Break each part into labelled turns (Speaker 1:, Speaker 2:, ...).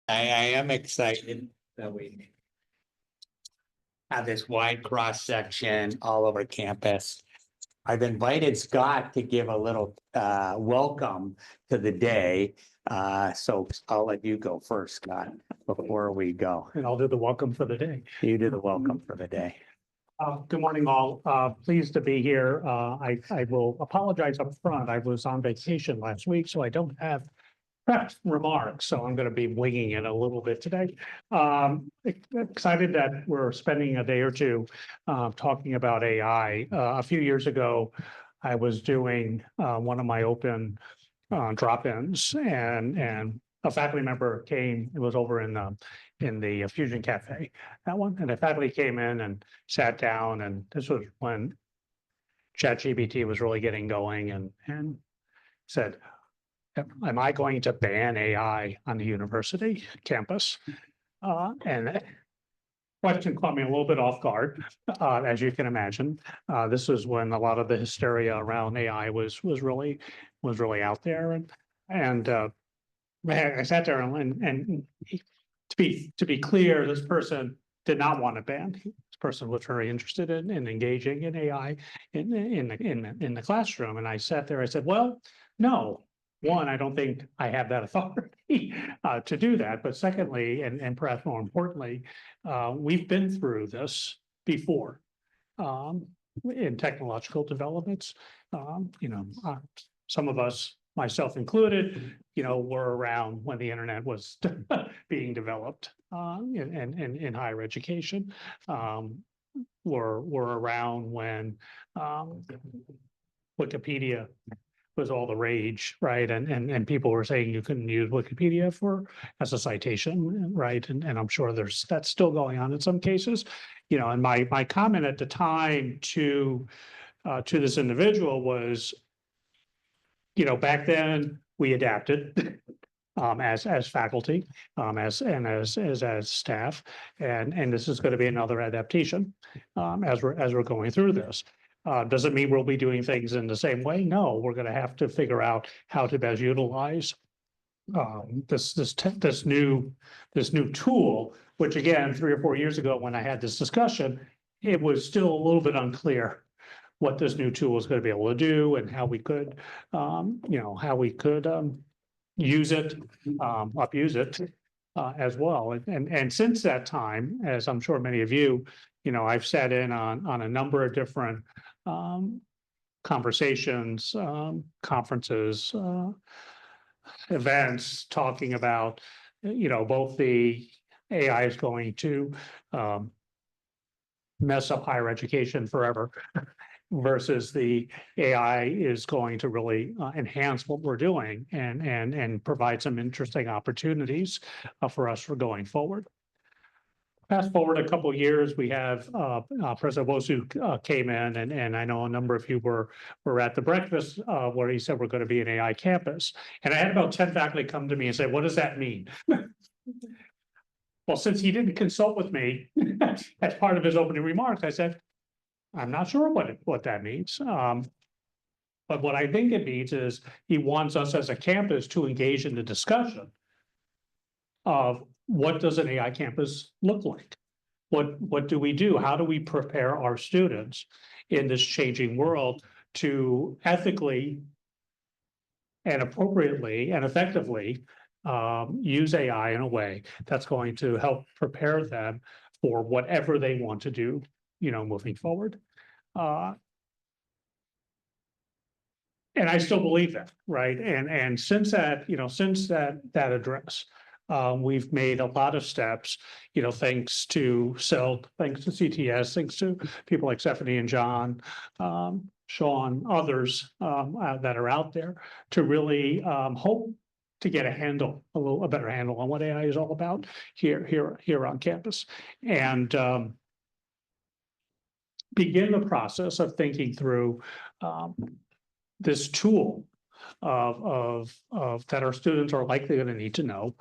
Speaker 1: I am excited that we have this wide cross section all over campus. I've invited Scott to give a little welcome to the day. So I'll let you go first, Scott, before we go.
Speaker 2: And I'll do the welcome for the day.
Speaker 1: You do the welcome for the day.
Speaker 2: Good morning, all. Pleased to be here. I will apologize up front. I was on vacation last week, so I don't have prepped remarks. So I'm going to be winging it a little bit today. Excited that we're spending a day or two talking about AI. A few years ago, I was doing one of my open drop-ins, and a faculty member came. It was over in the Fusion Cafe, that one, and the faculty came in and sat down, and this was when ChatGPT was really getting going, and said, "Am I going to ban AI on the university campus?" And the question caught me a little bit off guard, as you can imagine. This was when a lot of the hysteria around AI was really out there, and I sat there and to be clear, this person did not want to ban. This person was very interested in engaging in AI in the classroom, and I sat there. I said, "Well, no. One, I don't think I have that authority to do that. But secondly, and perhaps more importantly, we've been through this before in technological developments. Some of us, myself included, were around when the internet was being developed in higher education. Were around when Wikipedia was all the rage, right? And people were saying you couldn't use Wikipedia as a citation, right? And I'm sure that's still going on in some cases. And my comment at the time to this individual was, back then we adapted as faculty, as staff, and this is going to be another adaptation as we're going through this. Does it mean we'll be doing things in the same way? No, we're going to have to figure out how to best utilize this new tool, which again, 3 or 4 years ago when I had this discussion, it was still a little bit unclear what this new tool is going to be able to do and how we could, use it, abuse it as well. And since that time, as I'm sure many of you, I've sat in on a number of different conversations, conferences, events talking about, both the AI is going to mess up higher education forever versus the AI is going to really enhance what we're doing and provide some interesting opportunities for us for going forward. Fast forward a couple of years, we have President Wosu came in, and I know a number of you were at the breakfast where he said we're going to be an AI campus. And I had about 10 faculty come to me and say, "What does that mean?" Well, since he didn't consult with me as part of his opening remarks, I said, "I'm not sure what that means." But what I think it means is he wants us as a campus to engage in the discussion of what does an AI campus look like? What do we do? How do we prepare our students in this changing world to ethically and appropriately and effectively use AI in a way that's going to help prepare them for whatever they want to do, moving forward. And I still believe that, right? And since that address, we've made a lot of steps, thanks to CTS, thanks to people like Stephanie and John, Sean, others that are out there to really hope to get a better handle on what AI is all about here on campus, and begin the process of thinking through this tool of that our students are likely going to need to know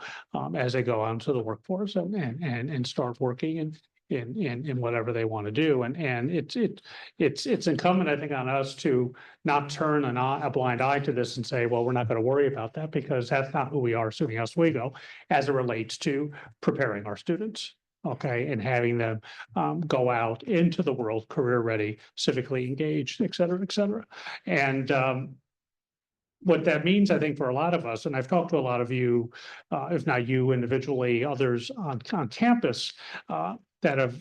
Speaker 2: as they go out into the workforce and start working in whatever they want to do. And it's incumbent, I think, on us to not turn a blind eye to this and say, well, we're not going to worry about that, because that's not who we are, SUNY Oswego, as it relates to preparing our students. Okay, and having them go out into the world, career ready, civically engaged, et cetera, et cetera. And what that means, I think, for a lot of us, and I've talked to a lot of you, if not you individually, others on campus that have,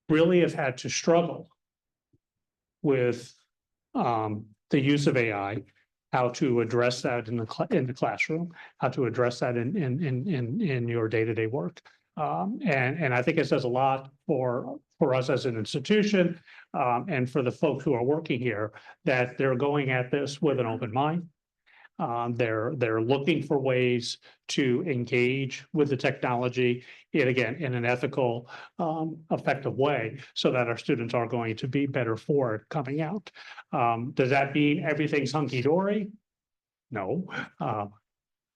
Speaker 2: really have had to struggle with the use of AI, how to address that in the classroom, how to address that in your day-to-day work. And I think it says a lot for us as an institution, and for the folks who are working here, that they're going at this with an open mind. They're looking for ways to engage with the technology in an ethical, effective way, so that our students are going to be better for it coming out. Does that mean everything's hunky-dory? No.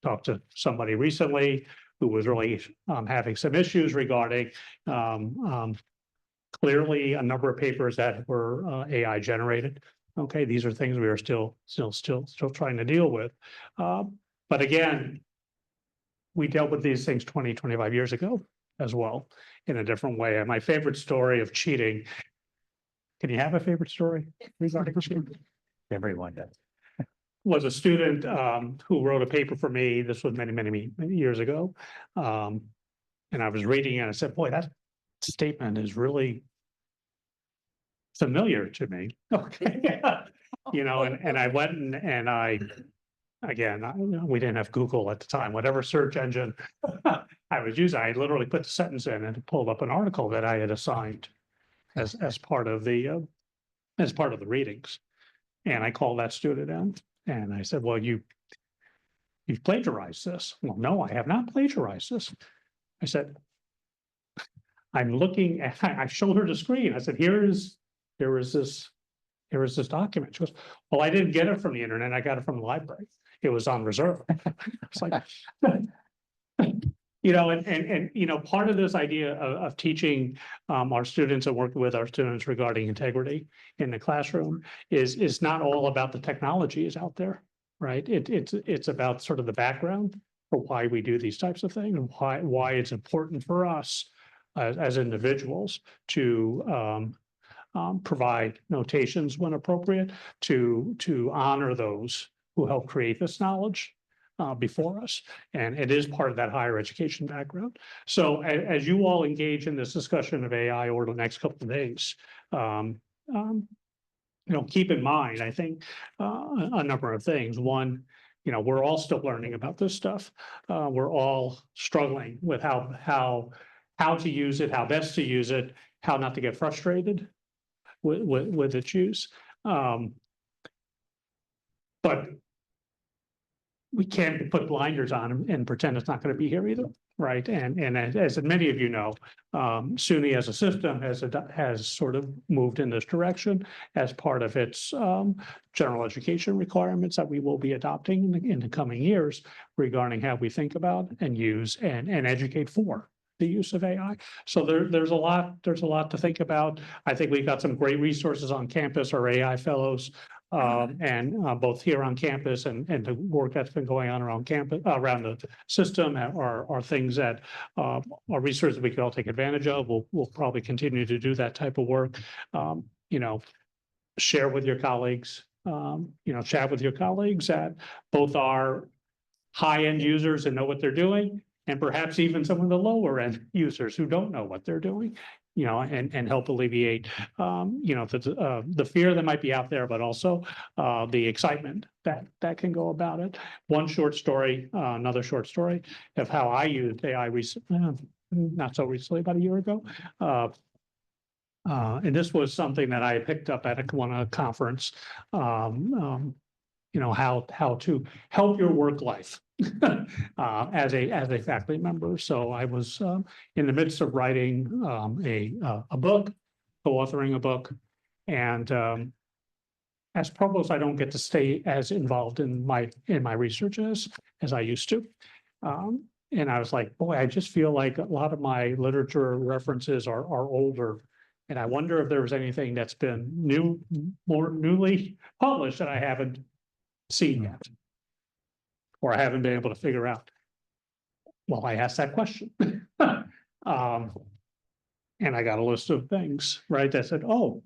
Speaker 2: Talked to somebody recently who was really having some issues regarding clearly a number of papers that were AI generated. Okay, these are things we are still trying to deal with. But again, we dealt with these things 20, 25 years ago as well in a different way. And my favorite story of cheating. Can you have a favorite story regarding cheating?
Speaker 1: Everyone does.
Speaker 2: Was a student who wrote a paper for me. This was many years ago. And I was reading it and I said, boy, that statement is really familiar to me. Okay. And I went and we didn't have Google at the time, whatever search engine I was using, I literally put the sentence in and it pulled up an article that I had assigned as part of the readings. And I called that student in and I said, well, you've plagiarized this. Well, no, I have not plagiarized this. I said, I'm looking at, I showed her the screen. I said, there is this document. She goes, well, I didn't get it from the internet. I got it from the library. It was on reserve. It's like, part of this idea of teaching our students and working with our students regarding integrity in the classroom is not all about the technologies out there, right? It's about sort of the background for why we do these types of things and why it's important for us as individuals to provide notations when appropriate, to honor those who help create this knowledge before us. And it is part of that higher education background. So as you all engage in this discussion of AI over the next couple of days, keep in mind, I think, a number of things. One, we're all still learning about this stuff. We're all struggling with how to use it, how best to use it, how not to get frustrated with its use. But we can't put blinders on and pretend it's not going to be here either, right? And as many of you know, SUNY as a system has sort of moved in this direction as part of its general education requirements that we will be adopting in the coming years regarding how we think about and use and educate for the use of AI. So there's a lot to think about. I think we've got some great resources on campus, our AI fellows, and both here on campus and the work that's been going on around campus, around the system are things that are resources we can all take advantage of. We'll probably continue to do that type of work. Share with your colleagues, chat with your colleagues that both are high-end users and know what they're doing, and perhaps even some of the lower end users who don't know what they're doing, and help alleviate, the fear that might be out there, but also the excitement that can go about it. One short story, another short story of how I used AI not so recently, about a year ago. And this was something that I picked up at one conference, how to help your work life as a faculty member. So I was in the midst of writing a book, co-authoring a book, and as provost, I don't get to stay as involved in my research as I used to. And I was like, boy, I just feel like a lot of my literature references are older. And I wonder if there was anything that's been more newly published that I haven't seen yet. Or I haven't been able to figure out. Well, I asked that question. And I got a list of things, right, that said, oh,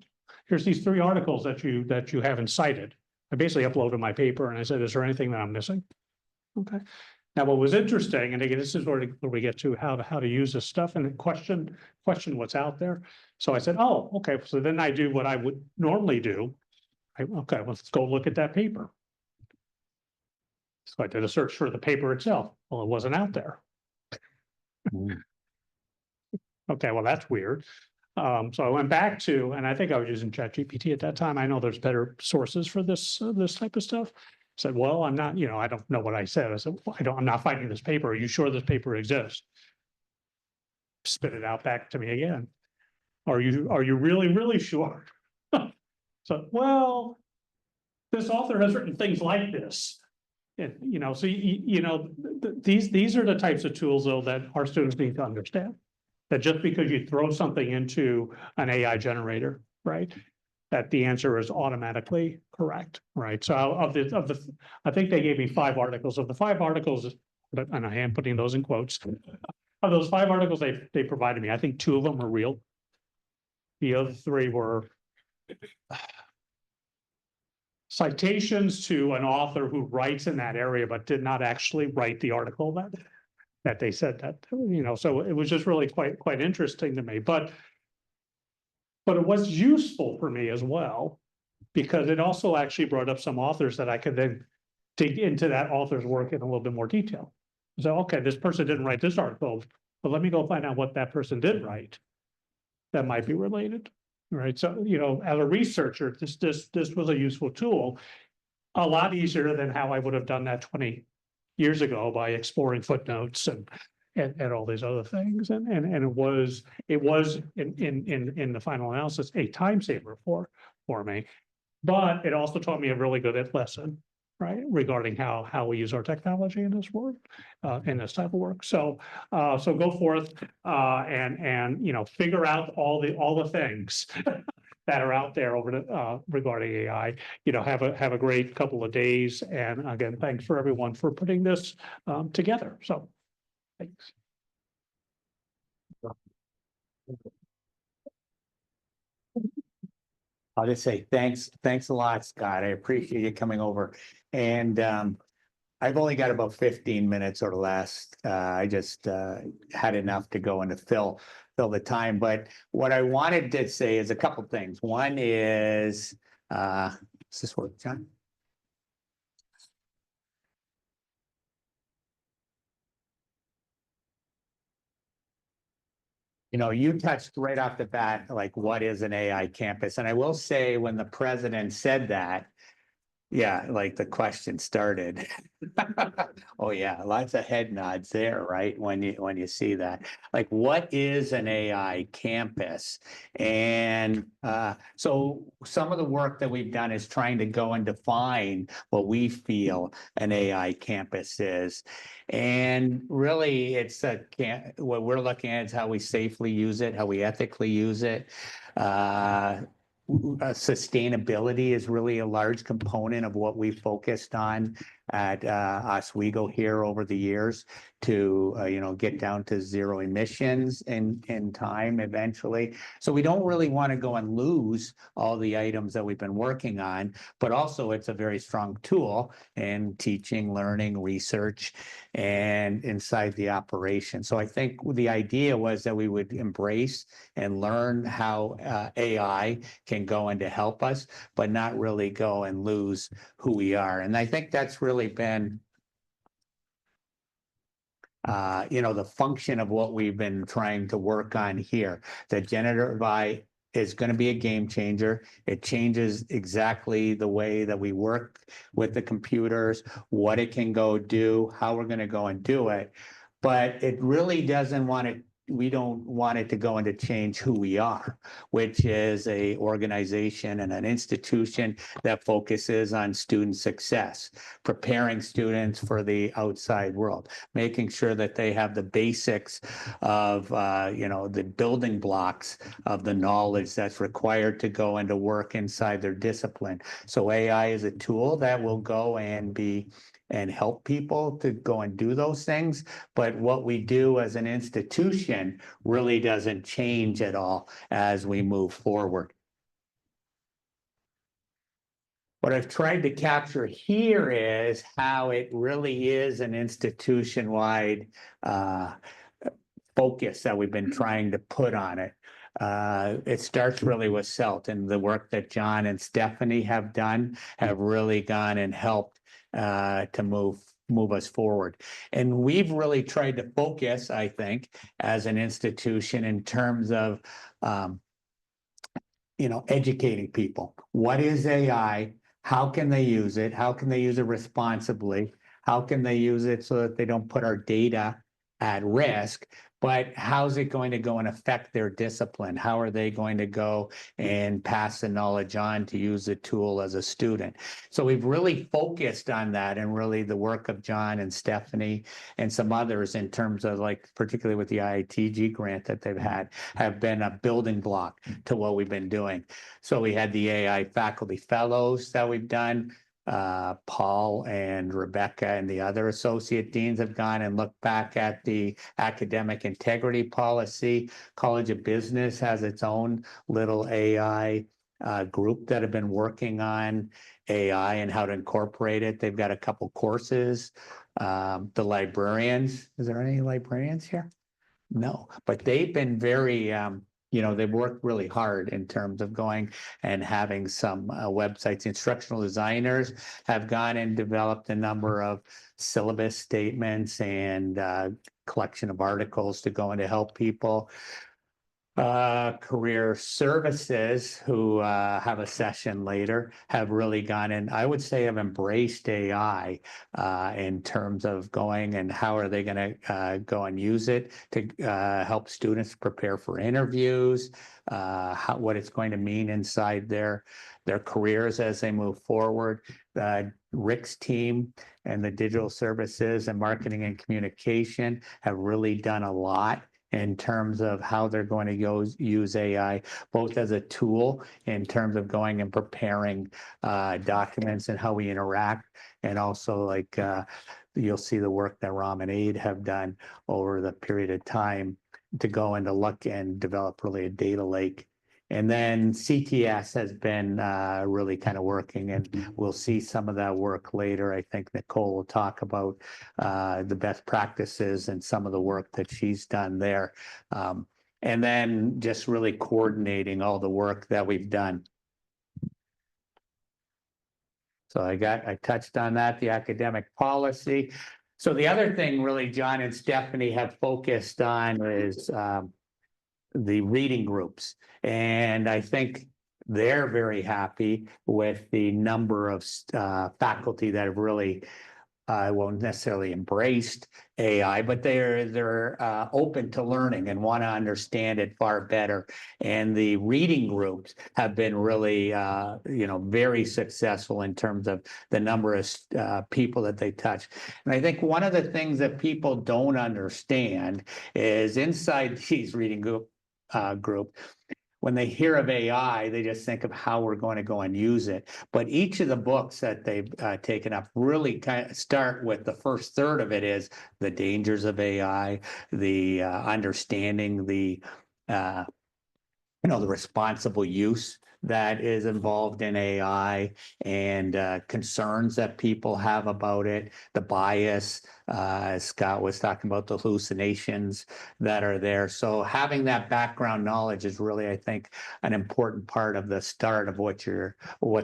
Speaker 2: here's these 3 articles that you haven't cited. I basically uploaded my paper and I said, is there anything that I'm missing? Okay. Now, what was interesting, and again, this is where we get to how to use this stuff and question what's out there. So I said, oh, okay, so then I do what I would normally do. Okay, let's go look at that paper. So I did a search for the paper itself. Well, it wasn't out there. Okay, well, that's weird. So I went back to, and I think I was using ChatGPT at that time. I know there's better sources for this type of stuff. Said, well, I'm not, I don't know what I said. I said, well, I'm not finding this paper. Are you sure this paper exists? Spit it out back to me again. Are you really, really sure? So, well, this author has written things like this. And, so, these are the types of tools, though, that our students need to understand. That just because you throw something into an AI generator, right, that the answer is automatically correct, right? So I think they gave me 5 articles. Of the 5 articles, and I am putting those in quotes, of those 5 articles they provided me, I think 2 of them are real. The other 3 were citations to an author who writes in that area, but did not actually write the article that they said that, so it was just really quite interesting to me, but it was useful for me as well, because it also actually brought up some authors that I could then dig into that author's work in a little bit more detail. So, okay, this person didn't write this article, but let me go find out what that person did write that might be related, right? So, as a researcher, this was a useful tool, a lot easier than how I would have done that 20 years ago by exploring footnotes and all these other things. And it was in the final analysis, a time saver for me, but it also taught me a really good lesson, right, regarding how we use our technology in this work, in this type of work. So go forth, and figure out all the things that are out there regarding AI. Have a great couple of days. And again, thanks for everyone for putting this together. So thanks.
Speaker 1: I'll just say thanks a lot, Scott. I appreciate you coming over. And I've only got about 15 minutes or less. I just had enough to go and to fill the time. But what I wanted to say is a couple things. One is, does this work, John? You touched right off the bat, like, what is an AI campus? And I will say, when the president said that, yeah, like the question started. Oh yeah, lots of head nods there, right? When you see that, like, what is an AI campus? And so some of the work that we've done is trying to go and define what we feel an AI campus is. And really, it's what we're looking at is how we safely use it, how we ethically use it. Sustainability is really a large component of what we focused on at Oswego here over the years to get down to 0 emissions in time eventually. So we don't really want to go and lose all the items that we've been working on, but also it's a very strong tool in teaching, learning, research, and inside the operation. So I think the idea was that we would embrace and learn how AI can go in to help us, but not really go and lose who we are. And I think that's really been the function of what we've been trying to work on here. That generative AI is going to be a game changer. It changes exactly the way that we work with the computers, what it can go do, how we're going to go and do it. But it really doesn't want to we don't want it to go into change who we are, which is a organization and an institution that focuses on student success, preparing students for the outside world, making sure that they have the basics of, the building blocks of the knowledge that's required to go into work inside their discipline. So AI is a tool that will go and help people to go and do those things. But what we do as an institution really doesn't change at all as we move forward. What I've tried to capture here is how it really is an institution-wide focus that we've been trying to put on it. It starts really with CELT, and the work that John and Stephanie have done have really gone and helped to move us forward. And we've really tried to focus, I think, as an institution in terms of, educating people. What is AI? How can they use it? How can they use it responsibly? How can they use it so that they don't put our data at risk? But how's it going to go and affect their discipline? How are they going to go and pass the knowledge on to use the tool as a student? So we've really focused on that, and really the work of John and Stephanie and some others in terms of, like, particularly with the IITG grant that they've had, have been a building block to what we've been doing. So we had the AI faculty fellows that we've done. Paul and Rebecca and the other associate deans have gone and looked back at the academic integrity policy. College of Business has its own little AI group that have been working on AI and how to incorporate it. They've got a couple courses. The librarians, is there any librarians here? No, but they've been very, they've worked really hard in terms of going and having some websites. Instructional designers have gone and developed a number of syllabus statements and collection of articles to go and to help people. Career services, who have a session later, have really gone in, I would say, have embraced AI in terms of going and how are they going to go and use it to help students prepare for interviews, what it's going to mean inside their careers as they move forward. Rick's team and the digital services and marketing and communication have really done a lot in terms of how they're going to use AI, both as a tool in terms of going and preparing documents and how we interact, and also, like, you'll see the work that Ram and Aid have done over the period of time to go and to look and develop really a data lake. And then CTS has been really kind of working, and we'll see some of that work later. I think Nicole will talk about the best practices and some of the work that she's done there. And then just really coordinating all the work that we've done. So I touched on that, the academic policy. So the other thing really John and Stephanie have focused on is the reading groups. And I think they're very happy with the number of faculty that have really won't necessarily embraced AI, but they're open to learning and want to understand it far better. And the reading groups have been really, very successful in terms of the number of people that they touch. And I think one of the things that people don't understand is inside these reading group, when they hear of AI, they just think of how we're going to go and use it. But each of the books that they've taken up really kind of start with the first third of it is the dangers of AI, the understanding the responsible use that is involved in AI, and concerns that people have about it, the bias, as Scott was talking about, the hallucinations that are there. So having that background knowledge is really, I think, an important part of the start of what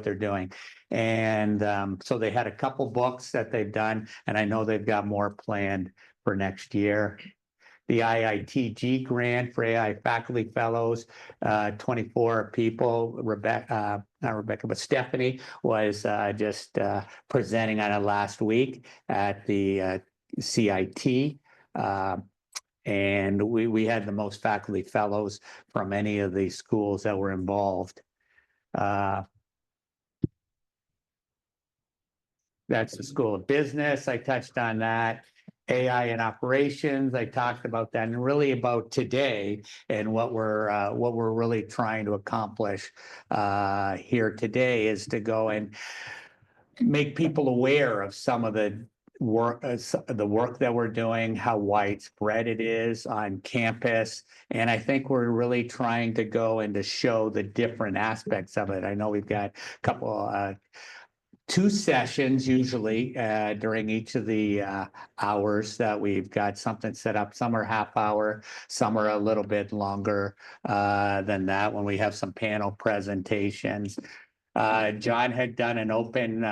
Speaker 1: they're doing. And so they had a couple books that they've done, and I know they've got more planned for next year. The IITG grant for AI faculty fellows, 24 people. Not Rebecca, but Stephanie was just presenting on it last week at the CIT And we had the most faculty fellows from any of the schools that were involved. That's the School of Business. I touched on that. AI and operations, I talked about that, and really about today and what we're really trying to accomplish here today is to go and make people aware of some of the work that we're doing, how widespread it is on campus. And I think we're really trying to go and to show the different aspects of it. I know we've got a couple 2 sessions usually during each of the hours that we've got something set up. Some are half hour, some are a little bit longer than that when we have some panel presentations. John had done an open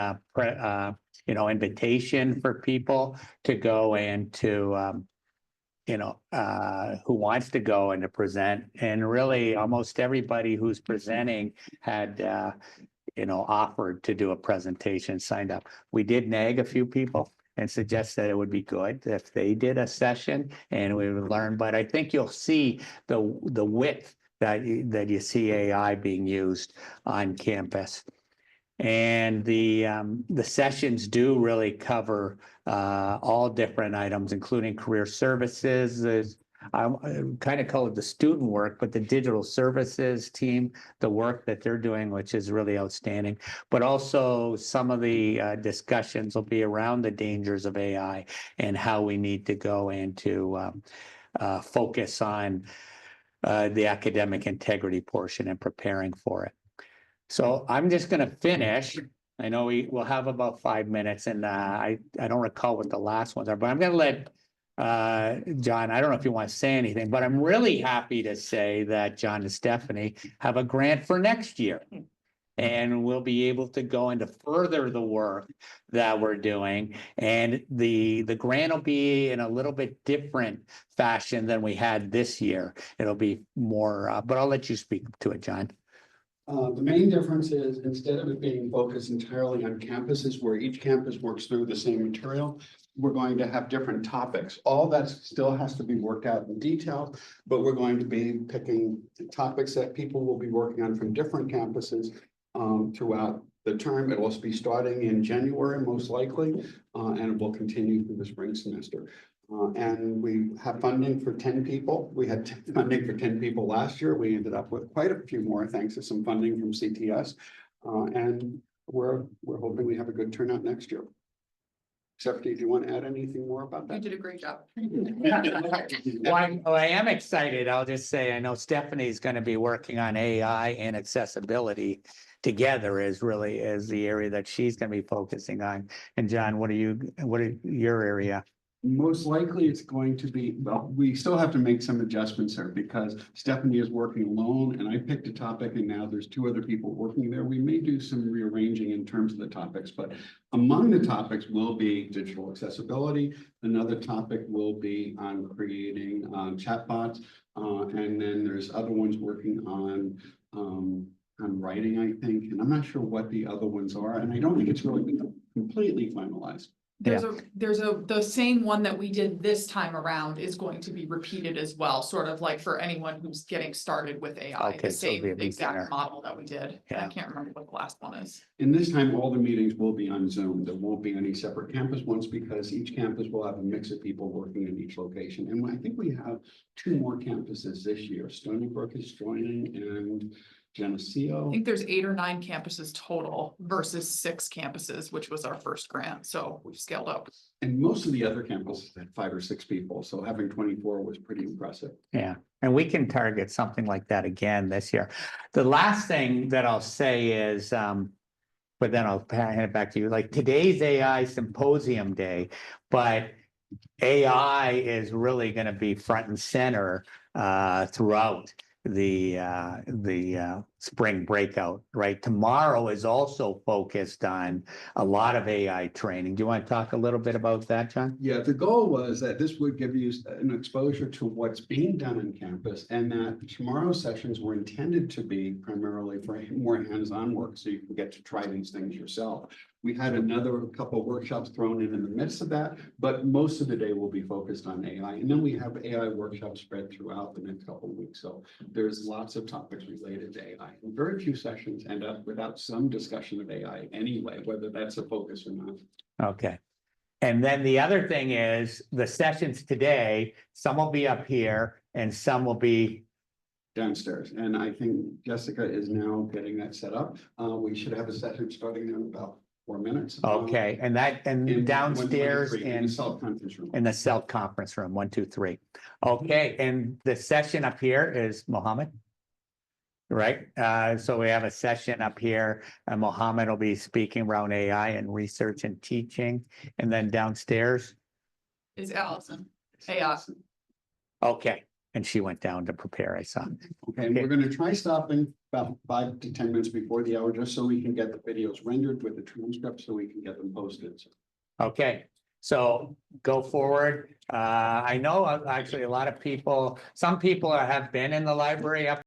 Speaker 1: invitation for people to go and to who wants to go and to present. And really almost everybody who's presenting had offered to do a presentation, signed up. We did nag a few people and suggest that it would be good if they did a session and we would learn. But I think you'll see the width that you see AI being used on campus. And the sessions do really cover all different items, including career services. I kind of call it the student work, but the digital services team, the work that they're doing, which is really outstanding. But also some of the discussions will be around the dangers of AI and how we need to go into focus on the academic integrity portion and preparing for it. So I'm just going to finish. I know we'll have about 5 minutes, and I don't recall what the last ones are, but I'm going to let John, I don't know if you want to say anything, but I'm really happy to say that John and Stephanie have a grant for next year. And we'll be able to go into further the work that we're doing. And the grant will be in a little bit different fashion than we had this year. It'll be more, but I'll let you speak to it, John.
Speaker 3: The main difference is instead of it being focused entirely on campuses where each campus works through the same material, we're going to have different topics. All that still has to be worked out in detail, but we're going to be picking topics that people will be working on from different campuses throughout the term. It will be starting in January, most likely, and it will continue through the spring semester. And we have funding for 10 people. We had funding for 10 people last year. We ended up with quite a few more thanks to some funding from CTS. And we're hoping we have a good turnout next year. Stephanie, do you want to add anything more about that?
Speaker 4: You did a great job.
Speaker 1: Well, I am excited. I'll just say, I know Stephanie's going to be working on AI and accessibility together is the area that she's going to be focusing on. And John, what are your area?
Speaker 3: Most likely it's going to be, well, we still have to make some adjustments there because Stephanie is working alone and I picked a topic and now there's 2 other people working there. We may do some rearranging in terms of the topics, but among the topics will be digital accessibility. Another topic will be on creating chatbots. And then there's other ones working on writing, I think, and I'm not sure what the other ones are. And I don't think it's really been completely finalized.
Speaker 4: The same one that we did this time around is going to be repeated as well, sort of like for anyone who's getting started with AI,
Speaker 1: Okay,
Speaker 4: the
Speaker 1: so it'll
Speaker 4: same
Speaker 1: be a
Speaker 4: exact
Speaker 1: beginner.
Speaker 4: model that we did.
Speaker 1: Yeah.
Speaker 4: I can't remember what the last one is.
Speaker 3: And this time, all the meetings will be on Zoom. There won't be any separate campus ones because each campus will have a mix of people working in each location. And I think we have 2 more campuses this year. Stony Brook is joining and
Speaker 4: I
Speaker 3: Geneseo.
Speaker 4: think there's 8 or 9 campuses total versus 6 campuses, which was our first grant. So we've scaled up.
Speaker 3: And most of the other campuses had 5 or 6 people. So having 24 was pretty impressive.
Speaker 1: Yeah, and we can target something like that again this year. The last thing that I'll say is, but then I'll hand it back to you. Like today's AI Symposium Day, but AI is really going to be front and center throughout the spring breakout, right? Tomorrow is also focused on a lot of AI training. Do you want to talk a little bit about that, John?
Speaker 3: Yeah, the goal was that this would give you an exposure to what's being done on campus, and that tomorrow's sessions were intended to be primarily for more hands-on work, so you can get to try these things yourself. We had another couple of workshops thrown in the midst of that, but most of the day will be focused on AI. And then we have AI workshops spread throughout the next couple of weeks. So there's lots of topics related to AI. And very few sessions end up without some discussion of AI anyway, whether that's a focus or not.
Speaker 1: Okay. And then the other thing is the sessions today, some will be up here and some will be,
Speaker 3: Downstairs, and I think Jessica is now getting that set up. We should have a session starting in about 4 minutes.
Speaker 1: okay, and that,
Speaker 3: In
Speaker 1: and downstairs
Speaker 3: 123, in the
Speaker 1: and
Speaker 3: self-conference room.
Speaker 1: in the cell conference room, 1, 2, 3. Okay, and the session up here is Mohammed. Right, so we have a session up here, and Mohammed will be speaking around AI and research and teaching, and then downstairs,
Speaker 4: Is Allison. AI.
Speaker 1: okay, and she went down to prepare, I saw.
Speaker 3: Okay, and we're gonna try stopping about 5 to 10 minutes before the hour, just so we can get the videos rendered with the transcript, so we can get them posted.
Speaker 1: Okay, so go forward. I know actually a lot of people, some people have been in the library up